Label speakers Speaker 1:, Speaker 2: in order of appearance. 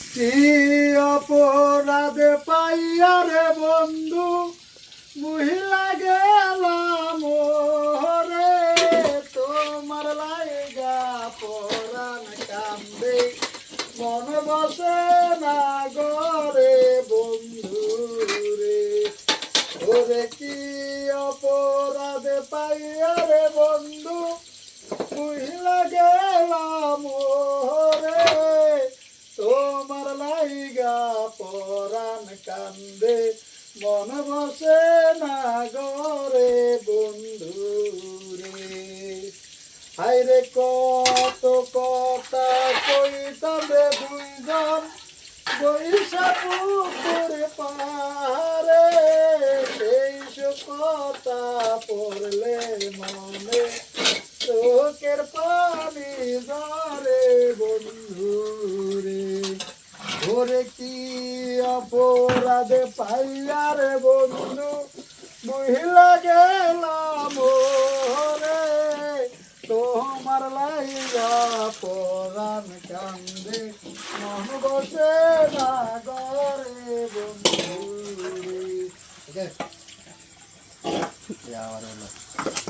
Speaker 1: কি অপরাধে পাইয়া রে বন্ধু মহিলা গেলাম রে তোমার লাইগা পরাণ কান্দে মন বসে না গরে বন্ধু রে ওরে কি অপরাধে পাইয়া রে বন্ধু মহিলা গেলাম রে তোমার লাইগা পরাণ কান্দে মন বসে না গরে বন্ধু রে হাইরে কত কথা কইতাম রে দুইজন বৈশা পুকুর পারে সেই কথা পড়লে মনে চোখের পানি ধরে বন্ধু রে ওরে কি অপরাধে পাইয়া রে বন্ধু মহিলা গেলাম রে তোমার লাইগা পরাণ কান্দে মন বসে না গরে বন্ধু রে